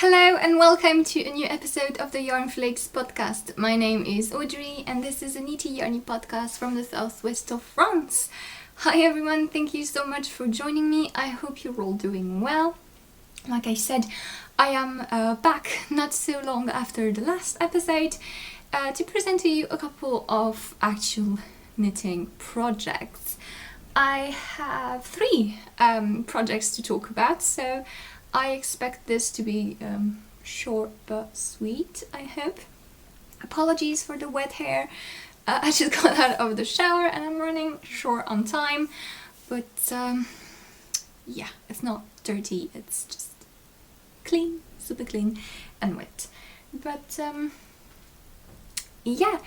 Hello and welcome to a new episode of the Yarnflakes Podcast. My name is Audrey and this is a knitty yarny podcast from the southwest of France. Hi everyone, thank you so much for joining me. I hope you're all doing well. Like I said, I am back not so long after the last episode to present to you a couple of actual knitting projects. I have three projects to talk about, so I expect this to be short but sweet, I hope. Apologies for the wet hair. I just got out of the shower and I'm running short on time. But yeah, it's not dirty, it's just clean, super clean and wet. But yeah,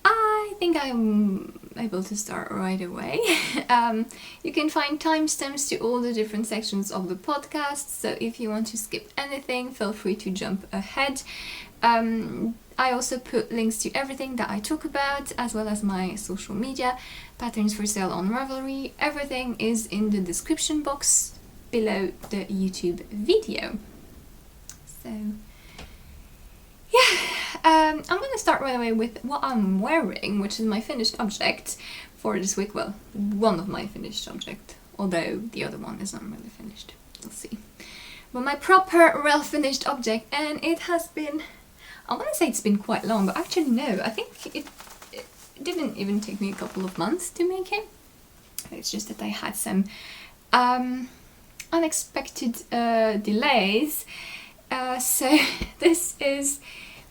I think I'm able to start right away. You can find timestamps to all the different sections of the podcast, so if you want to skip anything, feel free to jump ahead. I also put links to everything that I talk about, as well as my social media, patterns for sale on Ravelry. Everything is in the description box below the YouTube video. So yeah, I'm going to start right away with what I'm wearing, which is my finished object for this week. Well, one of my finished objects, although the other one is not really finished. We'll see. But my proper, well finished object, and it has been, I want to say it's been quite long, but actually no, I think it didn't even take me a couple of months to make it. It's just that I had some unexpected delays. So this is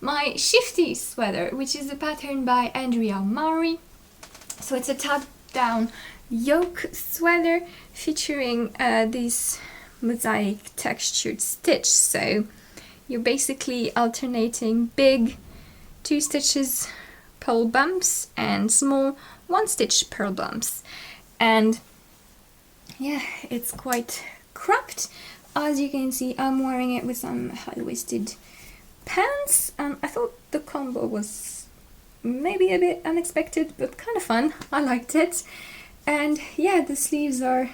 my Shitfy sweater, which is a pattern by Andrea Mowry. So it's a tuck down yoke sweater featuring this mosaic textured stitch. So you're basically alternating big 2 stitches purl bumps and small 1 stitch purl bumps. And yeah, it's quite cropped. As you can see, I'm wearing it with some high-waisted pants, and I thought the combo was maybe a bit unexpected, but kind of fun. I liked it. And yeah, the sleeves are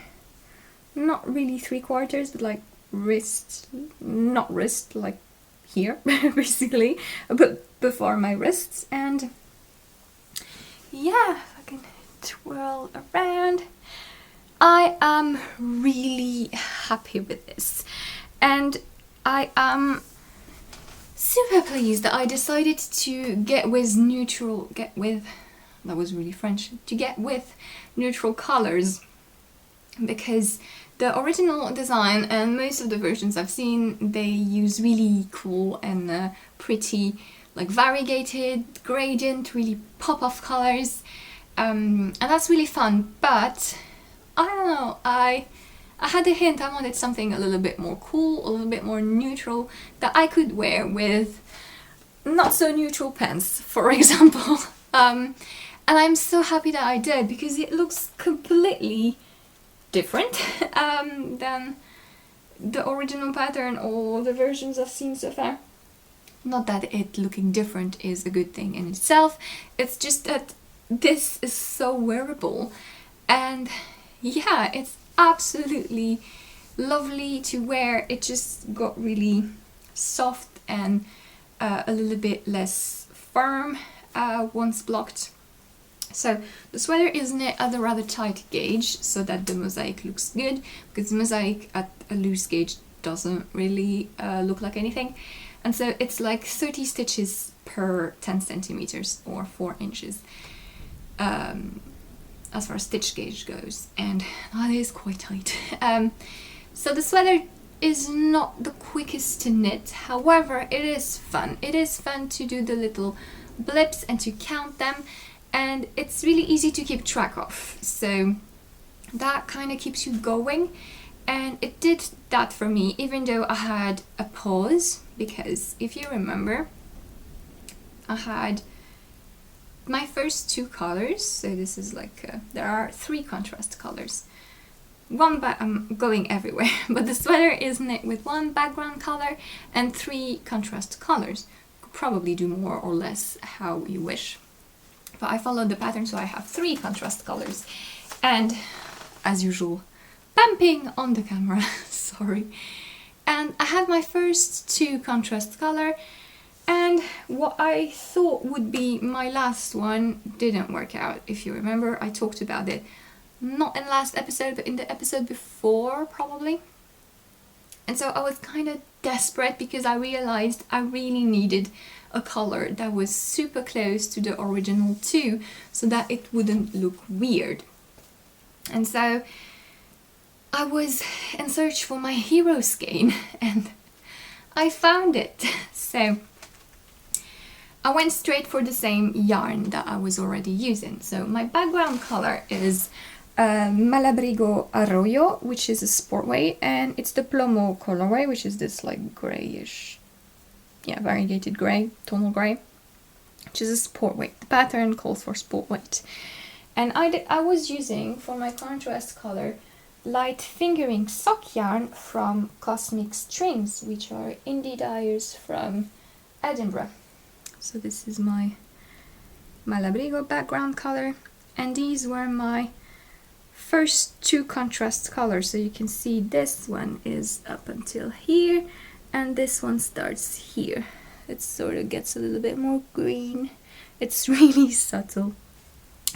not really 3/4, but like wrist, not wrist, like here, basically, but before my wrists. And yeah, I can twirl around. I am really happy with this, and I am super pleased that I decided to get with neutral colors, because the original design and most of the versions I've seen, they use really cool and pretty, like variegated gradient, really pop-off colors, and that's really fun. But I don't know, I had a hint, I wanted something a little bit more cool, a little bit more neutral, that I could wear with not so neutral pants, for example. And I'm so happy that I did, because it looks completely different than the original pattern or the versions I've seen so far. Not that it looking different is a good thing in itself, it's just that this is so wearable, and yeah, it's absolutely lovely to wear. It just got really soft and a little bit less firm once blocked. So the sweater is knit at a rather tight gauge so that the mosaic looks good, because the mosaic at a loose gauge doesn't really look like anything. And so it's like 30 stitches per 10 centimeters or 4 inches. As far as stitch gauge goes, and that is quite tight. So the sweater is not the quickest to knit, however it is fun. It is fun to do the little blips and to count them, and it's really easy to keep track of, so that kind of keeps you going. And it did that for me, even though I had a pause, because if you remember, I had my first 2 colors, so this is like, there are 3 contrast colors. I'm going everywhere, but the sweater is knit with 1 background color and 3 contrast colors. Could probably do more or less how you wish. But I followed the pattern, so I have 3 contrast colors. And as usual, bumping on the camera, sorry. And I had my first 2 contrast color, and what I thought would be my last one didn't work out. If you remember, I talked about it, not in the last episode, but in the episode before, probably. And so I was kind of desperate because I realized I really needed a color that was super close to the original too, so that it wouldn't look weird. And so I was in search for my hero skein, and I found it. So I went straight for the same yarn that I was already using. So my background color is Malabrigo Arroyo, which is a sport weight, and it's the Plomo colorway, which is this like grayish, variegated grey, tonal grey, which is a sport weight. The pattern calls for sport weight. And I was using for my contrast color light fingering sock yarn from Cosmic Strings, which are indie dyers from Edinburgh. So this is my Malabrigo background color, and these were my first 2 contrast colors. So you can see this one is up until here, and this one starts here. It sort of gets a little bit more green. It's really subtle.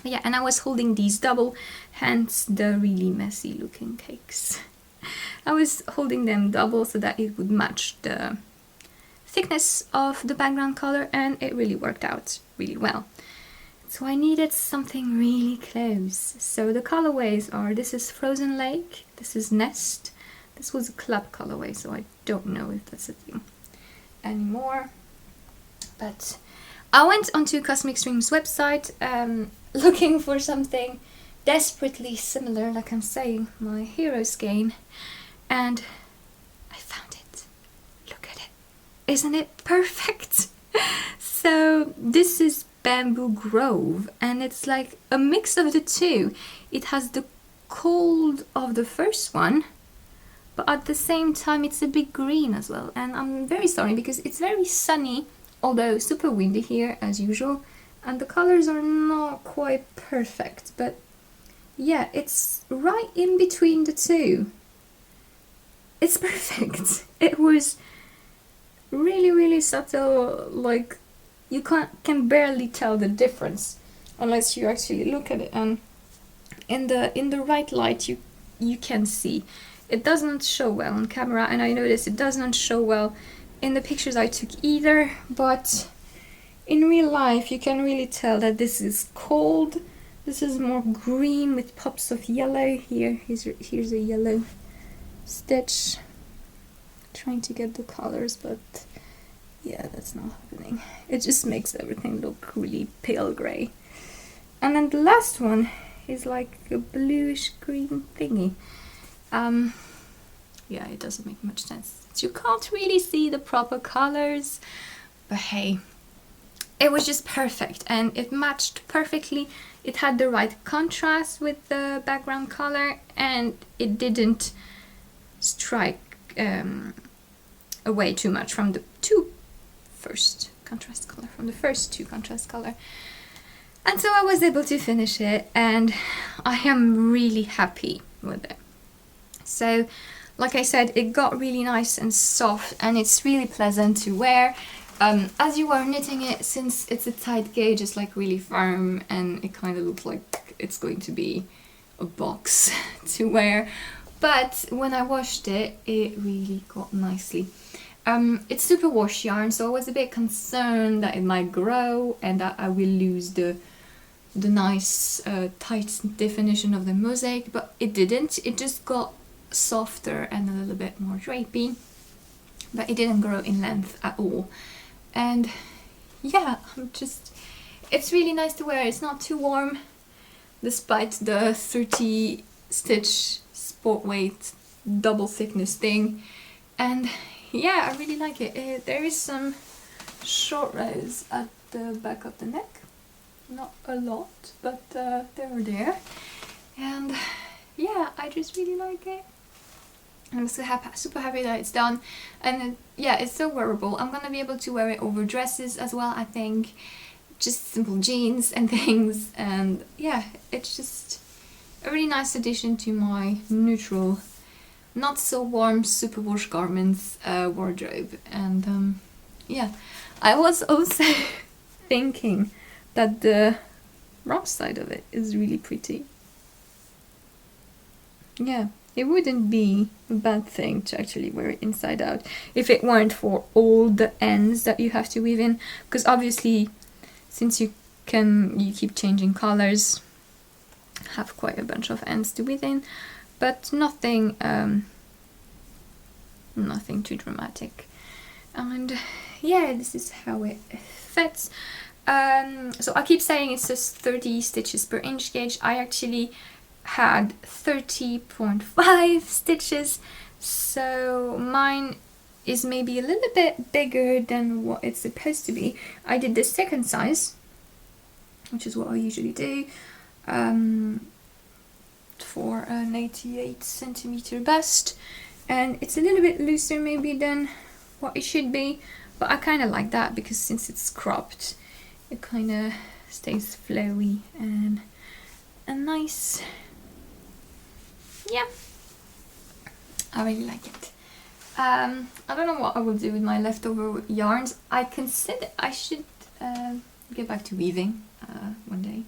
But yeah, and I was holding these double, hence the really messy looking cakes. I was holding them double so that it would match the thickness of the background color, and it really worked out really well. So I needed something really close. So the colorways are, this is Frozen Lake, this is Nest, this was a club colorway, so I don't know if that's a thing anymore. But I went onto Cosmic Strings website looking for something desperately similar, like I'm saying, my hero skein, and I found it. Look at it. Isn't it perfect? So this is Bamboo Grove, and it's like a mix of the two. It has the cold of the first one, but at the same time it's a bit green as well. And I'm very sorry because it's very sunny, although super windy here as usual, and the colors are not quite perfect, but yeah, it's right in between the two. It's perfect. It was really subtle, like you can barely tell the difference unless you actually look at it, and in the right light you can see. It doesn't show well on camera, and I noticed it doesn't show well in the pictures I took either, but in real life you can really tell that this is cold. This is more green with pops of yellow. Here's a yellow stitch. Trying to get the colors, but yeah, that's not happening. It just makes everything look really pale grey. And then the last one is like a bluish green thingy. Yeah, it doesn't make much sense. You can't really see the proper colors, but hey, it was just perfect and it matched perfectly. It had the right contrast with the background color, and it didn't strike away too much from the first two contrast color. And so I was able to finish it, and I am really happy with it. So like I said, it got really nice and soft, and it's really pleasant to wear. As you are knitting it, since it's a tight gauge, it's like really firm, and it kind of looks like it's going to be a box to wear. But when I washed it, it really got nicely. It's super wash yarn, so I was a bit concerned that it might grow and that I will lose the nice tight definition of the mosaic, but it didn't. It just got softer and a little bit more drapey, but it didn't grow in length at all. And yeah, it's really nice to wear. It's not too warm despite the 30 stitch sport weight double thickness thing. And yeah, I really like it. There is some short rows at the back of the neck, not a lot, but they're there. And yeah, I just really like it. I'm so super happy that it's done, and yeah, it's so wearable. I'm gonna be able to wear it over dresses as well, I think, just simple jeans and things, and yeah, it's just a really nice addition to my neutral not so warm superwash garments wardrobe. And yeah, I was also thinking that the wrong side of it is really pretty. Yeah, it wouldn't be a bad thing to actually wear it inside out if it weren't for all the ends that you have to weave in, because obviously since you keep changing colors, have quite a bunch of ends to weave in, but nothing too dramatic. And yeah, this is how it fits. So I keep saying it's just 30 stitches per inch gauge. I actually had 30.5 stitches, so mine is maybe a little bit bigger than what it's supposed to be. I did the second size, which is what I usually do, for an 88 centimeter bust, and it's a little bit looser maybe than what it should be, but I kind of like that because since it's cropped, it kind of stays flowy and nice. Yeah, I really like it. I don't know what I will do with my leftover yarns. I consider I should get back to weaving one day,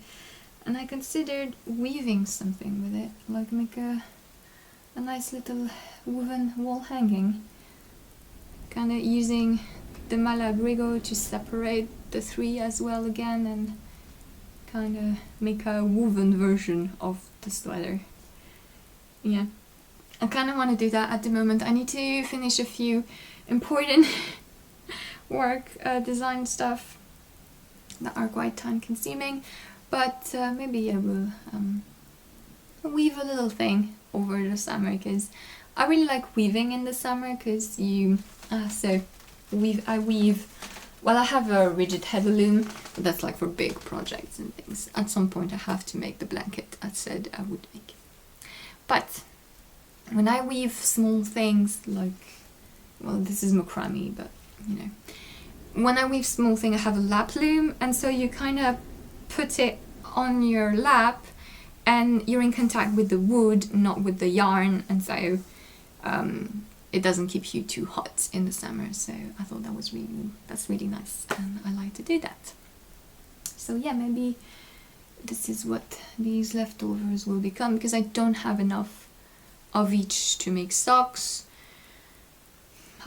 and I considered weaving something with it, like make a nice little woven wall hanging, kind of using the Malabrigo to separate the three as well again, and kind of make a woven version of the sweater. Yeah, I kind of want to do that at the moment. I need to finish a few important work, design stuff that are quite time consuming, but maybe I will weave a little thing over the summer, because I really like weaving in the summer, because I weave, well, I have a rigid head loom, but that's like for big projects and things. At some point I have to make the blanket I said I would make. But when I weave small things like, well, this is macrame, but you know, when I weave small things, I have a lap loom, and so you kind of put it on your lap and you're in contact with the wood, not with the yarn, and so it doesn't keep you too hot in the summer. So I thought that's really nice, and I like to do that. So yeah, maybe this is what these leftovers will become, because I don't have enough of each to make socks.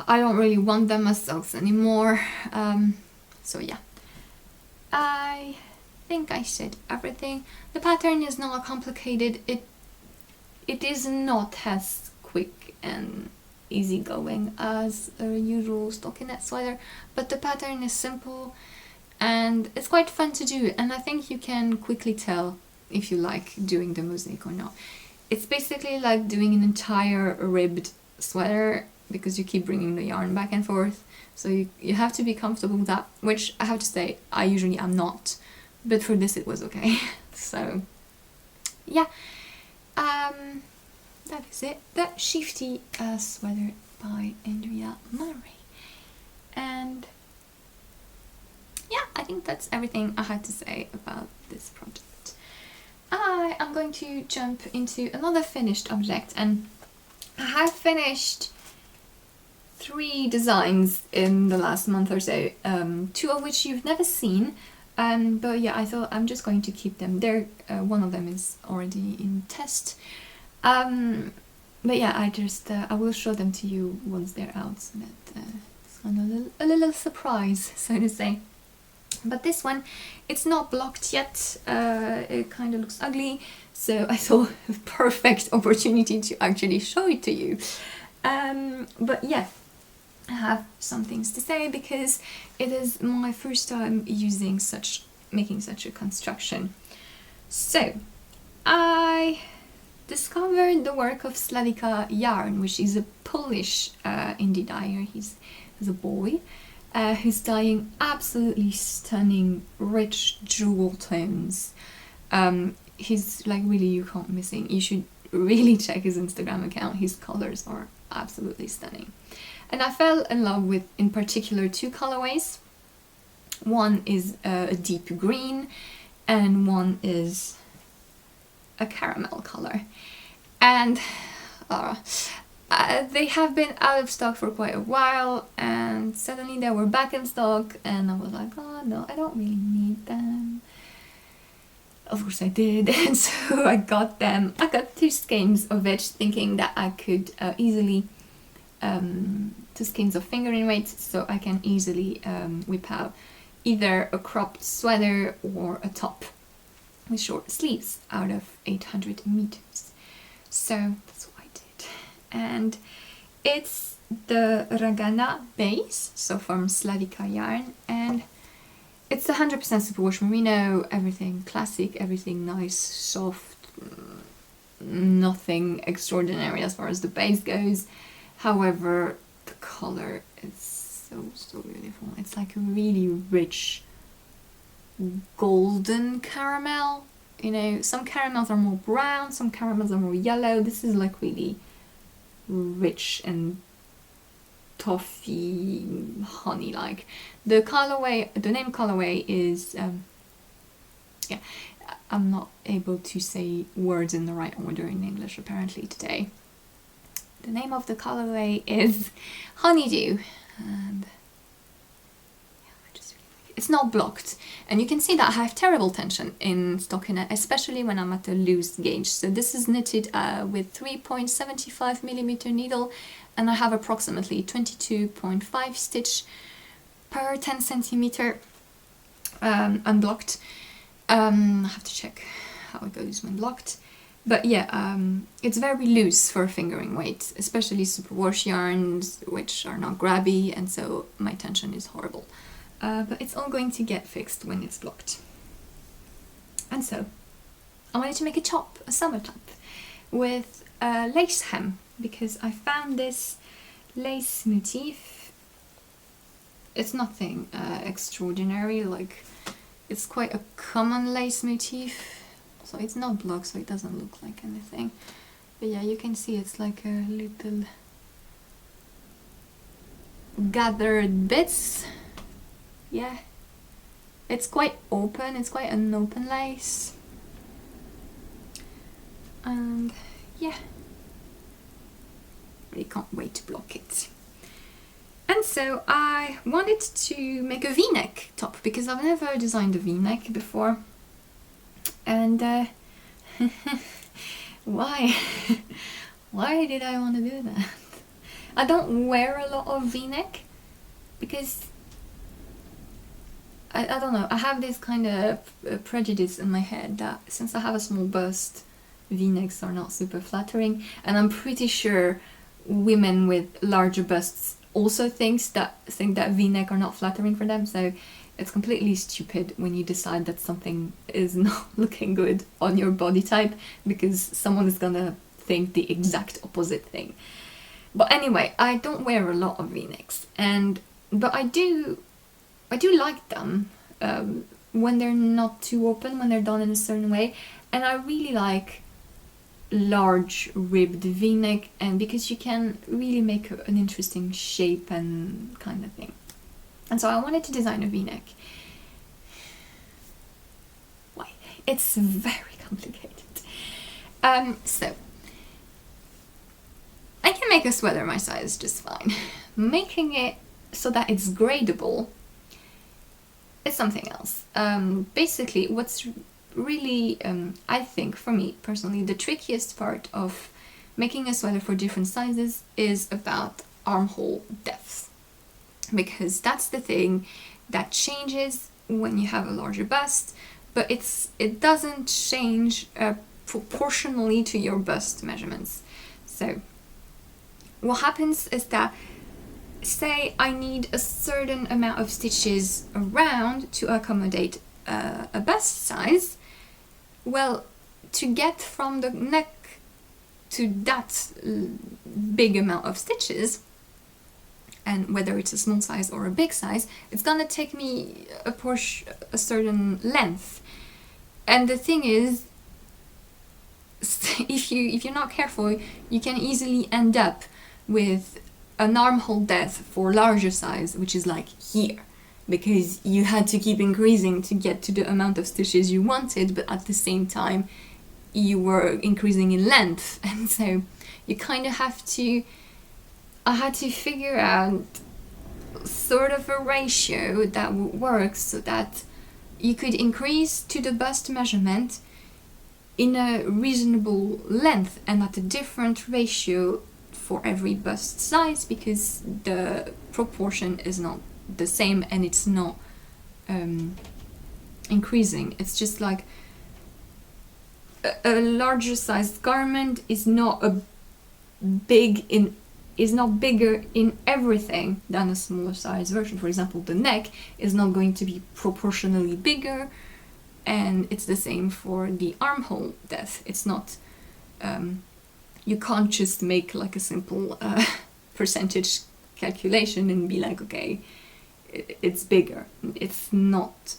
I don't really want them as socks anymore. So yeah, I think I said everything. The pattern is not complicated. It is not as quick and easygoing as a usual stockinette sweater, but the pattern is simple and it's quite fun to do, and I think you can quickly tell if you like doing the mosaic or not. It's basically like doing an entire ribbed sweater, because you keep bringing the yarn back and forth, so you have to be comfortable with that, which I have to say I usually am not, but for this it was okay. So yeah, that is it. The Shitfy sweater by Andrea Mowry. And yeah, I think that's everything I had to say about this project. I am going to jump into another finished object, and I have finished 3 designs in the last month or so, 2 of which you've never seen, but yeah, I thought I'm just going to keep them there. One of them is already in test, but yeah, I will show them to you once they're out, so that it's kind of a little surprise, so to say. But this one, it's not blocked yet, it kind of looks ugly, so I thought a perfect opportunity to actually show it to you. But yeah, I have some things to say, because it is my first time making such a construction. So, I discovered the work of Slavika Yarn, which is a Polish indie dyer. He's a boy who's dyeing absolutely stunning, rich jewel tones. He's like really, you can't miss him. You should really check his Instagram account. His colors are absolutely stunning. And I fell in love with, in particular, 2 colorways. One is a deep green, and one is a caramel color. And they have been out of stock for quite a while, and suddenly they were back in stock, and I was like, oh no, I don't really need them. Of course I did, and so I got them. I got 2 skeins of each, thinking that I could easily 2 skeins of fingering weight, so I can easily whip out either a cropped sweater or a top with short sleeves out of 800 meters. So that's what I did. And it's the Ragana base, so from Slavica yarn, and it's 100% superwash merino, everything classic, everything nice, soft, nothing extraordinary as far as the base goes. However, the color is so beautiful. It's like a really rich golden caramel. You know, some caramels are more brown, some caramels are more yellow. This is like really rich and toffee, honey-like. The colorway, the name colorway is, I'm not able to say words in the right order in English apparently today. The name of the colorway is Honeydew, and it's not blocked, and you can see that I have terrible tension in stockinette, especially when I'm at a loose gauge. So this is knitted with 3.75 millimeter needle, and I have approximately 22.5 stitch per 10 centimeter unblocked. I have to check how it goes when blocked. But yeah, it's very loose for fingering weight, especially superwash yarns, which are not grabby, and so my tension is horrible. But it's all going to get fixed when it's blocked. And so, I wanted to make a top, a summer top, with a lace hem, because I found this lace motif. It's nothing extraordinary, like it's quite a common lace motif. So it's not blocked, so it doesn't look like anything. But yeah, you can see it's like a little gathered bits. Yeah, it's quite open, it's quite an open lace. And yeah, really can't wait to block it. And so I wanted to make a v-neck top, because I've never designed a v-neck before. And why? Why did I want to do that? I don't wear a lot of v-neck because I don't know, I have this kind of prejudice in my head that since I have a small bust, v-necks are not super flattering, and I'm pretty sure women with larger busts also think that v-neck are not flattering for them, so it's completely stupid when you decide that something is not looking good on your body type, because someone is gonna think the exact opposite thing. But anyway, I don't wear a lot of v-necks, but I do like them when they're not too open, when they're done in a certain way, and I really like large ribbed v-neck, and because you can really make an interesting shape and kind of thing. And so I wanted to design a v-neck. Why? It's very complicated. So I can make a sweater my size just fine. Making it so that it's gradable is something else. Basically, what's really, I think, for me personally, the trickiest part of making a sweater for different sizes is about armhole depth. Because that's the thing that changes when you have a larger bust, but it doesn't change proportionally to your bust measurements. So what happens is that, say I need a certain amount of stitches around to accommodate a bust size, well, to get from the neck to that big amount of stitches, and whether it's a small size or a big size, it's gonna take me a certain length. And the thing is, if you're not careful, you can easily end up with an armhole depth for larger size, which is like here, because you had to keep increasing to get to the amount of stitches you wanted, but at the same time you were increasing in length, and so you kind of have to I had to figure out sort of a ratio that would work so that you could increase to the bust measurement in a reasonable length and at a different ratio for every bust size, because the proportion is not the same and it's not increasing. It's just like a larger sized garment is not bigger in everything than a smaller size version. For example, the neck is not going to be proportionally bigger, and it's the same for the armhole depth. It's not, you can't just make like a simple percentage calculation and be like, okay, it's bigger. It's not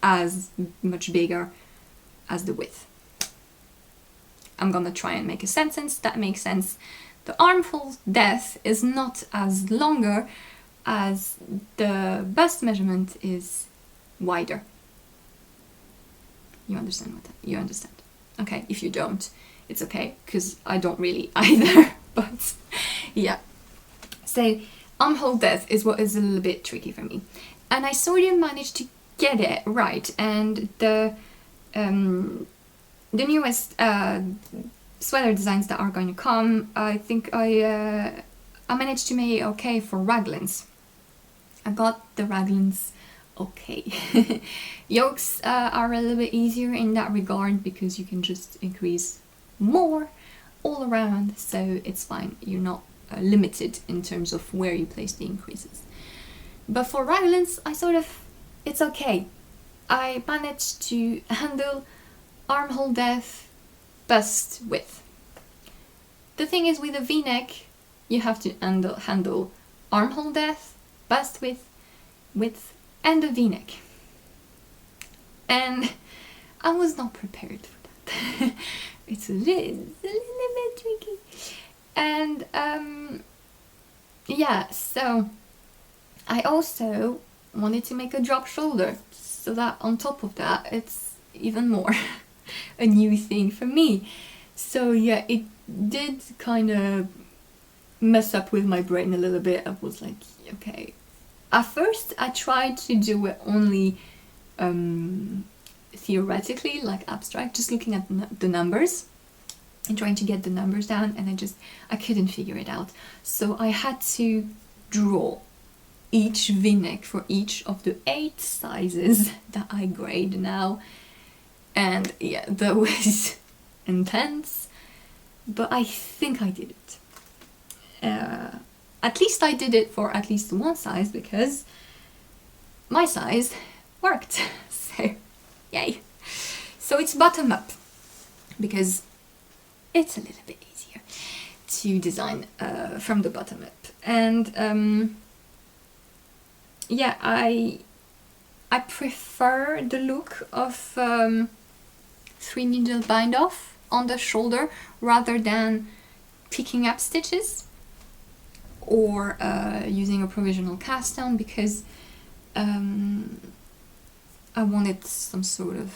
as much bigger as the width. I'm gonna try and make a sentence that makes sense. The armhole depth is not as longer as the bust measurement is wider. You understand what you understand? Okay, if you don't, it's okay, because I don't really either. But yeah. So armhole depth is what is a little bit tricky for me. And I sort of managed to get it right. And the newest sweater designs that are going to come, I think I managed to make it okay for raglans. I got the raglans okay. Yokes are a little bit easier in that regard because you can just increase more all around, so it's fine. You're not limited in terms of where you place the increases. But for raglans, it's okay. I managed to handle armhole depth, bust width. The thing is, with a v-neck, you have to handle armhole depth, bust width, and a v-neck. And I was not prepared for that. It's a little bit tricky. And yeah, so I also wanted to make a drop shoulder, so that on top of that, it's even more a new thing for me. So yeah, it did kind of mess up with my brain a little bit. I was like, okay. At first, I tried to do it only theoretically, like abstract, just looking at the numbers and trying to get the numbers down, and I couldn't figure it out. So I had to draw each v-neck for each of the 8 sizes that I grade now. And yeah, that was intense, but I think I did it. At least I did it for at least one size, because my size worked. So, yay. So it's bottom up, because it's a little bit easier to design from the bottom up. And yeah, I prefer the look of 3 needle bind off on the shoulder rather than picking up stitches or using a provisional cast on, because I wanted some sort of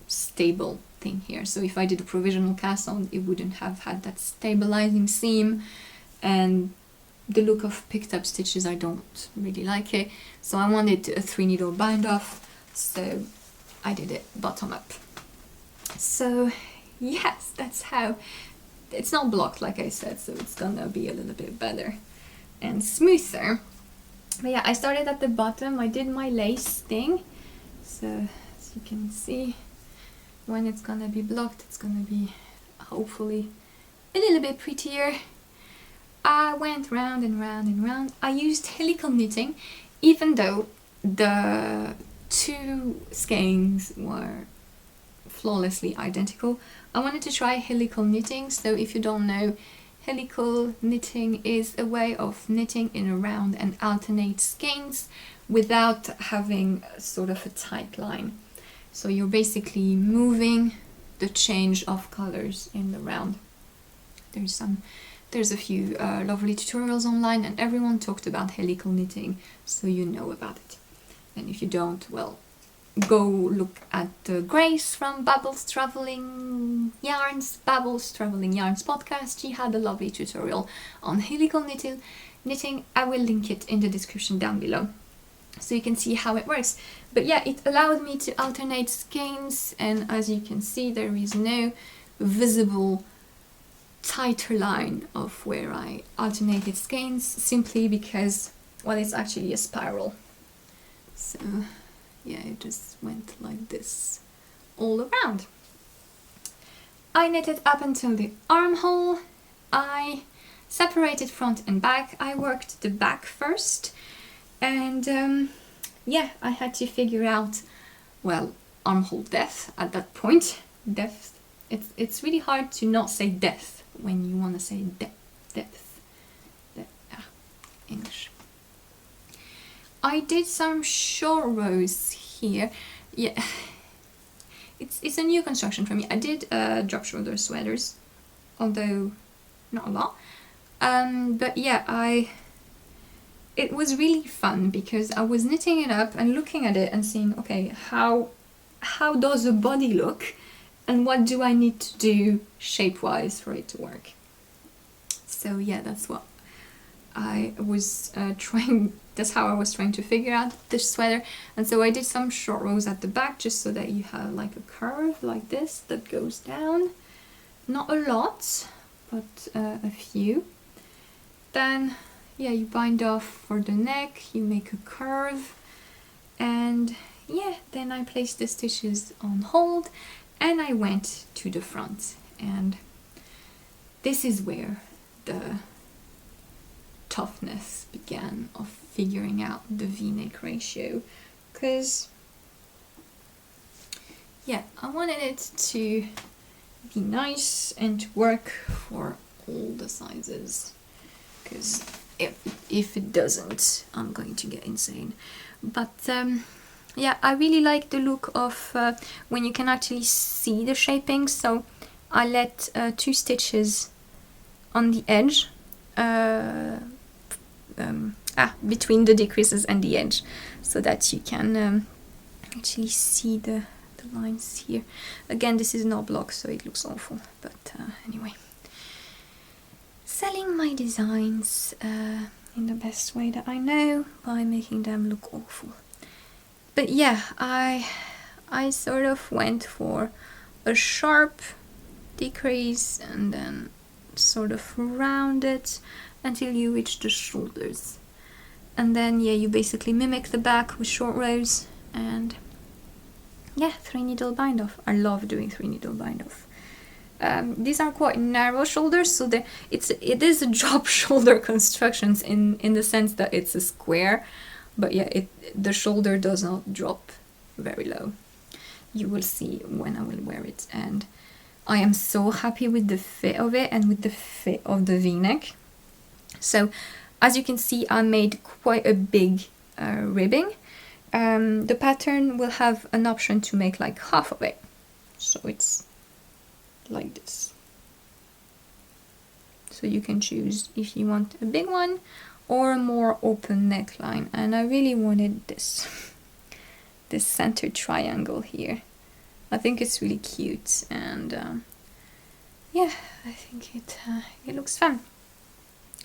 stable thing here. So if I did a provisional cast on, it wouldn't have had that stabilizing seam, and the look of picked up stitches, I don't really like it. So I wanted a 3 needle bind off, so I did it bottom up. So yes, that's how. It's not blocked, like I said, so it's gonna be a little bit better and smoother. But yeah, I started at the bottom. I did my lace thing, so as you can see, when it's gonna be blocked, it's gonna be hopefully a little bit prettier. I went round and round and round. I used helical knitting, even though the 2 skeins were flawlessly identical. I wanted to try helical knitting. So if you don't know, helical knitting is a way of knitting in a round and alternate skeins without having sort of a tight line. So you're basically moving the change of colors in the round. There's a few lovely tutorials online, and everyone talked about helical knitting, so you know about it. And if you don't, well, go look at Grace from Babbles Traveling Yarns podcast. She had a lovely tutorial on helical knitting. I will link it in the description down below, so you can see how it works. But yeah, it allowed me to alternate skeins, and as you can see, there is no visible tighter line of where I alternated skeins, simply because, well, it's actually a spiral. So yeah, it just went like this all around. I knitted up until the armhole. I separated front and back. I worked the back first, and yeah, I had to figure out, well, armhole depth at that point. Depth. It's really hard to not say depth when you want to say depth. English. I did some short rows here. Yeah, it's a new construction for me. I did drop shoulder sweaters, although not a lot. But yeah, it was really fun because I was knitting it up and looking at it and seeing, okay, how does the body look, and what do I need to do shape-wise for it to work? So yeah, that's what I was that's how I was trying to figure out this sweater. And so I did some short rows at the back, just so that you have like a curve like this that goes down. Not a lot, but a few. Then yeah, you bind off for the neck, you make a curve, and yeah, then I placed the stitches on hold and I went to the front. And this is where the toughness began of figuring out the V-neck ratio, because yeah, I wanted it to be nice and to work for all the sizes, because if it doesn't, I'm going to get insane. But yeah, I really like the look of when you can actually see the shaping. So I let 2 stitches on the edge, between the decreases and the edge, so that you can actually see the lines here. Again, this is not block, so it looks awful, but anyway. Selling my designs in the best way that I know, by making them look awful. But yeah, I sort of went for a sharp decrease and then sort of round it until you reach the shoulders. And then yeah, you basically mimic the back with short rows, and yeah, 3 needle bind off. I love doing 3 needle bind off. These are quite narrow shoulders, so it is a drop shoulder constructions in the sense that it's a square, but yeah, the shoulder does not drop very low. You will see when I will wear it, and I am so happy with the fit of it and with the fit of the V-neck. So as you can see, I made quite a big ribbing. The pattern will have an option to make like half of it, so it's like this. So you can choose if you want a big one or a more open neckline, and I really wanted this center triangle here. I think it's really cute, and yeah, I think it looks fun.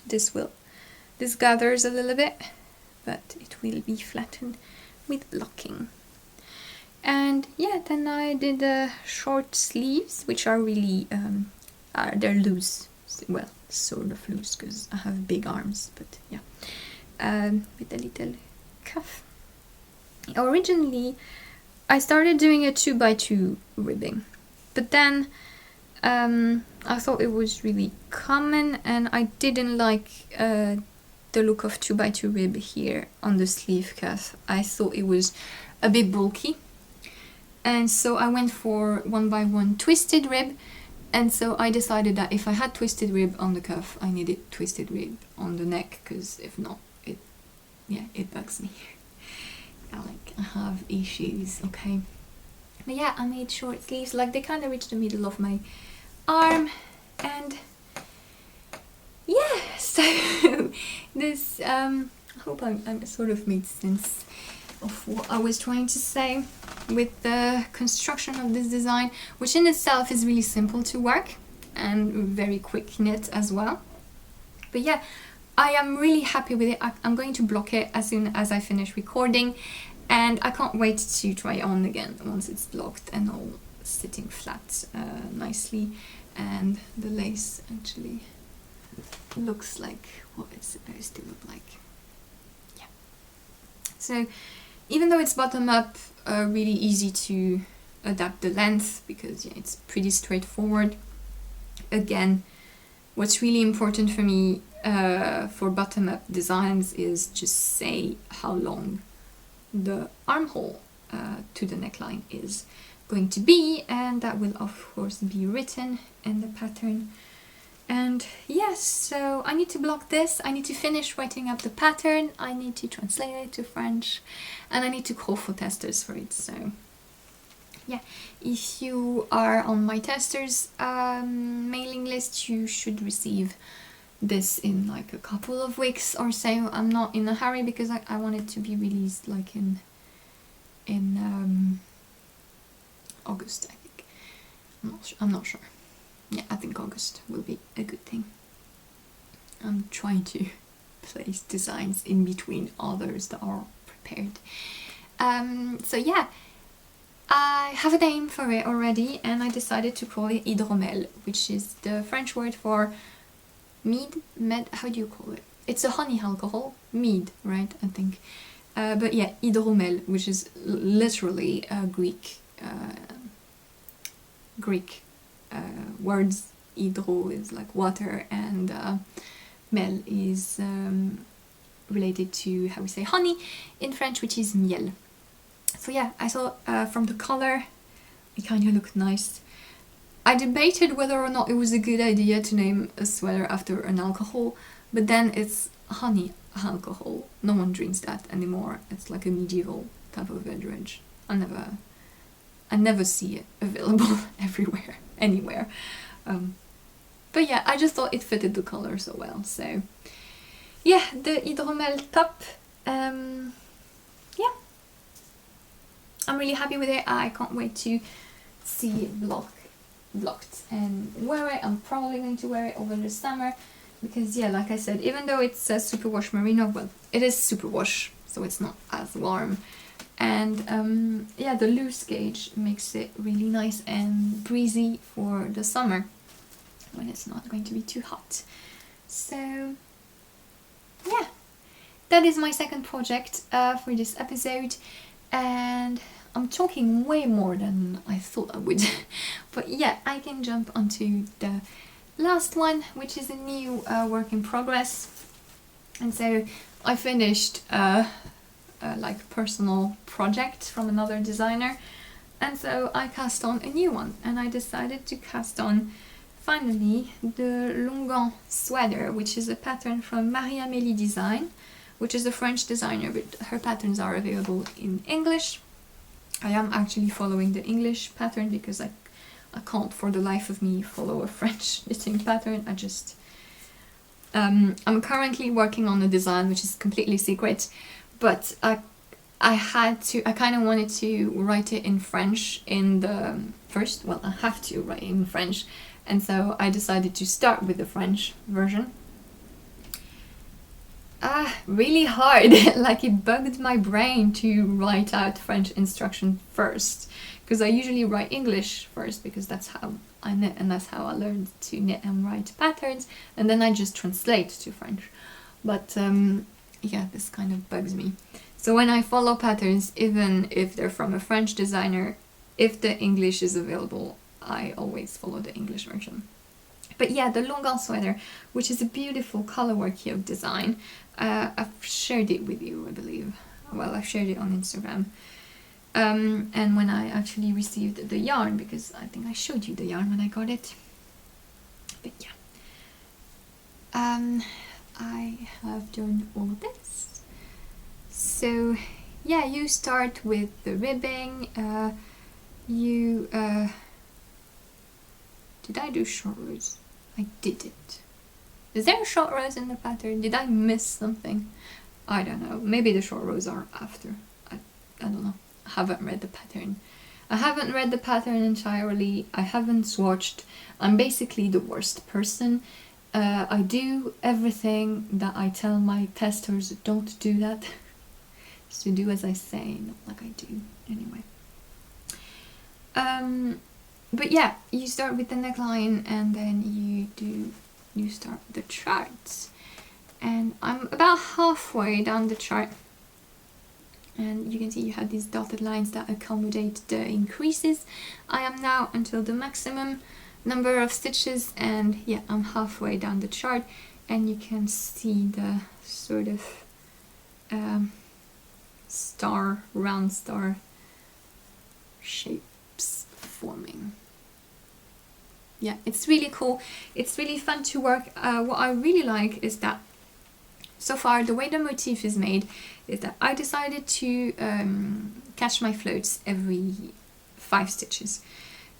This gathers a little bit, but it will be flattened with blocking. And yeah, then I did short sleeves, which are really they're loose, well, sort of loose, because I have big arms, but yeah, with a little cuff. Originally I started doing a 2x2 ribbing, but then I thought it was really common, and I didn't like the look of 2x2 rib here on the sleeve cuff. I thought it was a bit bulky, and so I went for 1x1 twisted rib. And so I decided that if I had twisted rib on the cuff, I needed twisted rib on the neck, because if not, it bugs me. I have issues, okay? But yeah, I made short sleeves, like they kind of reach the middle of my arm, and yeah, so this, I hope I sort of made sense of what I was trying to say. with the construction of this design, which in itself is really simple to work and very quick knit as well. But yeah, I am really happy with it. I'm going to block it as soon as I finish recording, and I can't wait to try on again once it's blocked and all sitting flat nicely, and the lace actually looks like what it's supposed to look like. Yeah. So even though it's bottom up, really easy to adapt the length because yeah, it's pretty straightforward. Again, what's really important for me for bottom up designs is just say how long the armhole to the neckline is going to be, and that will of course be written in the pattern. And yes, so I need to block this, I need to finish writing up the pattern, I need to translate it to French, and I need to call for testers for it. So yeah, if you are on my testers mailing list, you should receive this in like a couple of weeks or so. I'm not in a hurry because I want it to be released like in August, I think. I'm not sure. Yeah, I think August will be a good thing. I'm trying to place designs in between others that are prepared. So yeah, I have a name for it already, and I decided to call it Hydromel, which is the French word for mead, how do you call it? It's a honey alcohol, mead, right, I think. But yeah, Hydromel, which is literally Greek words. Hydro is like water, and mel is related to how we say honey in French, which is miel. So yeah, I thought from the color it kind of looked nice. I debated whether or not it was a good idea to name a sweater after an alcohol, but then it's honey alcohol. No one drinks that anymore. It's like a medieval type of beverage. I never see it available everywhere, anywhere. But yeah, I just thought it fitted the color so well. So yeah, the Hydromel top. Yeah, I'm really happy with it. I can't wait to see it blocked and wear it. I'm probably going to wear it over the summer because yeah, like I said, even though it's a superwash merino, well, it is superwash, so it's not as warm. And yeah, the loose gauge makes it really nice and breezy for the summer when it's not going to be too hot. So yeah, that is my second project for this episode, and I'm talking way more than I thought I would. But yeah, I can jump onto the last one, which is a new work in progress. And so I finished like personal project from another designer, and so I cast on a new one, and I decided to cast on finally the Longan sweater, which is a pattern from Marie-Amélie Designs, which is a French designer, but her patterns are available in English. I am actually following the English pattern because I can't for the life of me follow a French knitting pattern. I just I'm currently working on a design which is completely secret, but I kind of wanted to write it in French in the first, well, I have to write it in French, and so I decided to start with the French version. Really hard. Like, it bugged my brain to write out French instruction first, because I usually write English first because that's how I knit and that's how I learned to knit and write patterns, and then I just translate to French. But yeah, this kind of bugs me. So when I follow patterns, even if they're from a French designer, if the English is available, I always follow the English version. But yeah, the Longan sweater, which is a beautiful colorwork yoke design, I've shared it with you, I believe. Well, I've shared it on Instagram. And when I actually received the yarn, because I think I showed you the yarn when I got it. But yeah. I have done all this. So yeah, you start with the ribbing. Did I do short rows? I didn't. Is there a short rows in the pattern? Did I miss something? I don't know. Maybe the short rows are after. I don't know. haven't read the pattern. I haven't read the pattern entirely. I haven't swatched. I'm basically the worst person. I do everything that I tell my testers don't do that. So do as I say, not like I do. Anyway. But yeah, you start with the neckline and then you start the chart. And I'm about halfway down the chart. And you can see you have these dotted lines that accommodate the increases. I am now until the maximum number of stitches, and yeah, I'm halfway down the chart, and you can see the sort of round star shapes forming. Yeah, it's really cool. It's really fun to work. What I really like is that so far the way the motif is made is that I decided to catch my floats every 5 stitches.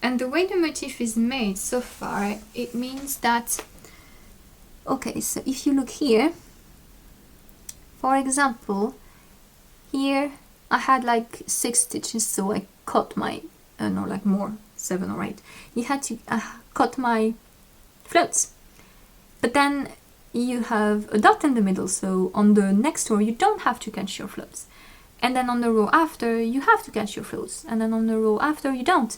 And the way the motif is made so far, it means that, okay, so if you look here, for example, here I had like 6 stitches, so I cut my, no, like more, 7 or 8. You had to cut my floats. But then you have a dot in the middle, so on the next row you don't have to catch your floats. And then on the row after you have to catch your floats. And then on the row after you don't.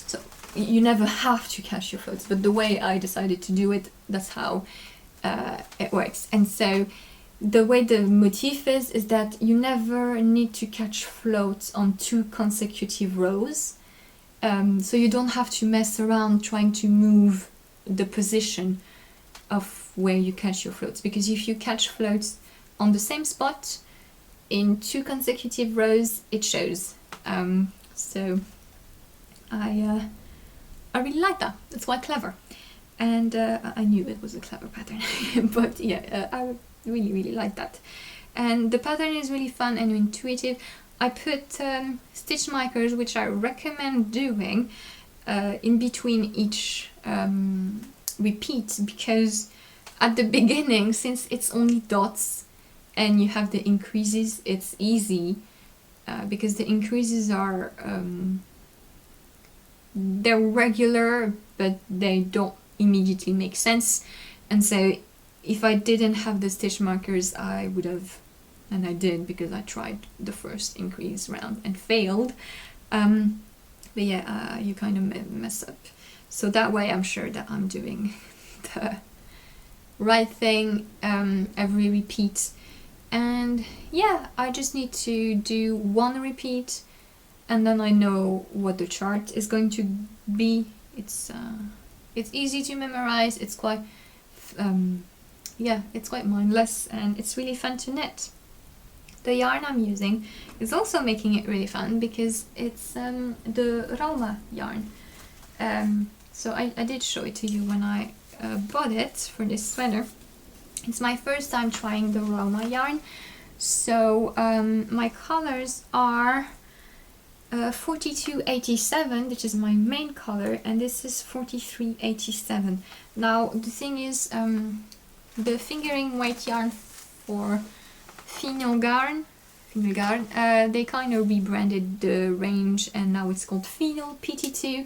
So you never have to catch your floats, but the way I decided to do it, that's how it works. And so the way the motif is that you never need to catch floats on 2 consecutive rows. So you don't have to mess around trying to move the position of where you catch your floats, because if you catch floats on the same spot in 2 consecutive rows, it shows. So I really like that. It's quite clever, and I knew it was a clever pattern. But yeah, I really like that, and the pattern is really fun and intuitive. I put stitch markers, which I recommend doing in between each repeat, because at the beginning, since it's only dots and you have the increases, it's easy because the increases are they're regular, but they don't immediately make sense. And so if I didn't have the stitch markers, I would have, and I did because I tried the first increase round and failed. But yeah, you kind of mess up. So that way I'm sure that I'm doing the right thing every repeat. And yeah, I just need to do 1 repeat, and then I know what the chart is going to be. It's easy to memorize. It's quite it's quite mindless, and it's really fun to knit. The yarn I'm using is also making it really fun because it's the Rauma yarn. So I did show it to you when I bought it for this sweater. It's my first time trying the Rauma yarn. So my colors are 4287, which is my main color, and this is 4387. Now the thing is, the fingering weight yarn for Finull they kind of rebranded the range, and now it's called Finull PT2,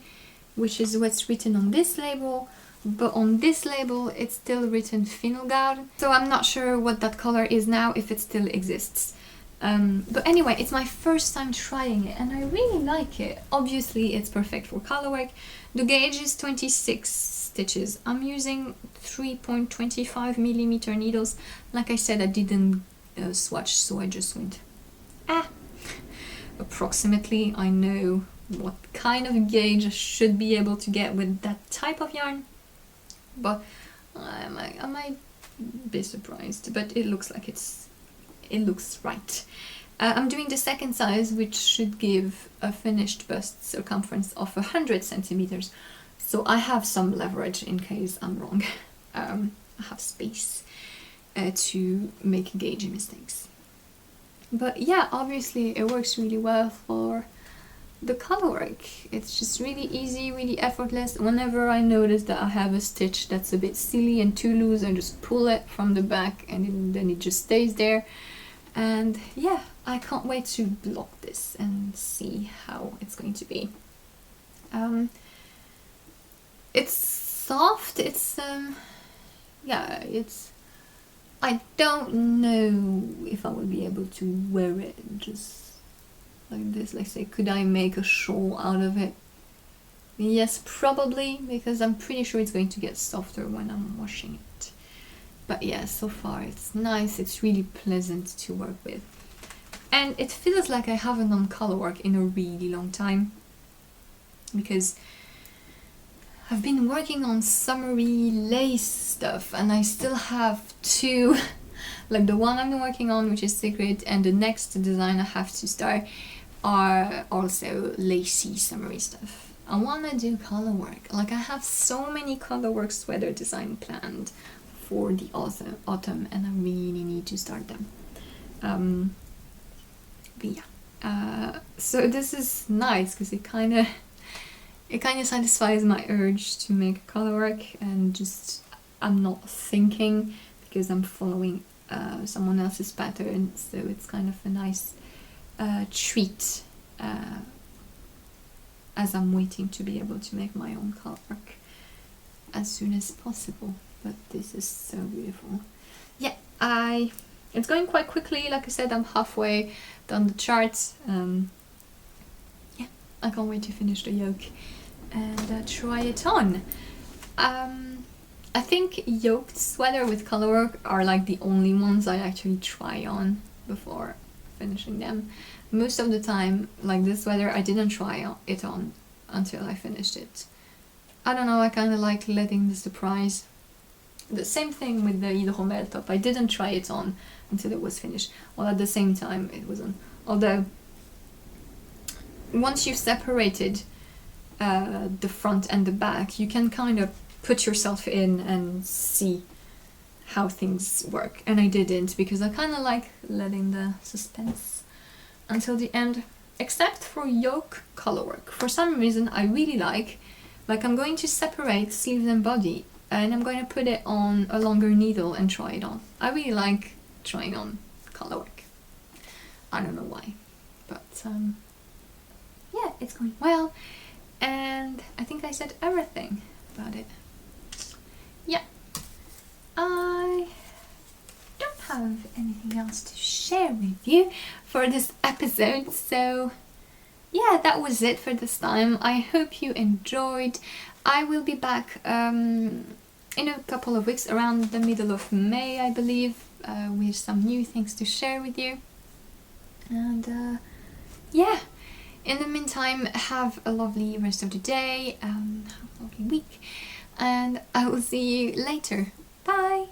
which is what's written on this label. But on this label it's still written Finull. So I'm not sure what that color is now, if it still exists. But anyway, it's my first time trying it and I really like it. Obviously it's perfect for colorwork. The gauge is 26 stitches. I'm using 3.25 millimeter needles. Like I said, I didn't swatch, so I just went approximately. I know what kind of gauge I should be able to get with that type of yarn, but I might be surprised. But it looks like it looks right. I'm doing the second size, which should give a finished bust circumference of 100 centimeters. So I have some leverage in case I'm wrong. I have space to make gauge mistakes. But yeah, obviously it works really well for the colorwork. It's just really easy, really effortless. Whenever I notice that I have a stitch that's a bit silly and too loose, I just pull it from the back and then it just stays there. And yeah, I can't wait to block this and see how it's going to be. It's soft, it's I don't know if I will be able to wear it just like this. Like, say, could I make a shawl out of it? Yes, probably, because I'm pretty sure it's going to get softer when I'm washing it. But yeah, so far it's nice, it's really pleasant to work with. And it feels like I haven't done color work in a really long time, because I've been working on summery lace stuff, and I still have two, like the one I'm working on, which is Secret, and the next design I have to start are also lacy summery stuff. I want to do color work. Like, I have so many color work sweater design planned for the autumn, and I really need to start them. But yeah, so this is nice because it kind of satisfies my urge to make color work, and just I'm not thinking because I'm following someone else's pattern, so it's kind of a nice treat as I'm waiting to be able to make my own color work as soon as possible. But this is so beautiful. Yeah, it's going quite quickly. Like I said, I'm halfway done the charts. Yeah, I can't wait to finish the yoke and try it on. I think yoked sweater with color work are like the only ones I actually try on before finishing them. Most of the time, like this sweater, I didn't try it on until I finished it. I don't know, I kind of like letting the surprise. The same thing with the Hydromel top. I didn't try it on until it was finished. Well, at the same time it wasn't. Although, once you've separated the front and the back, you can kind of put yourself in and see how things work. And I didn't, because I kind of like letting the suspense until the end. Except for yoke color work. For some reason I really like I'm going to separate sleeves and body, and I'm going to put it on a longer needle and try it on. I really like trying on color work. I don't know why, but yeah, it's going well, and I think I said everything about it. Yeah, I don't have anything else to share with you for this episode, so yeah, that was it for this time. I hope you enjoyed. I will be back in a couple of weeks, around the middle of May, I believe, with some new things to share with you. And yeah, in the meantime, have a lovely rest of the day, have a lovely week, and I will see you later. Bye!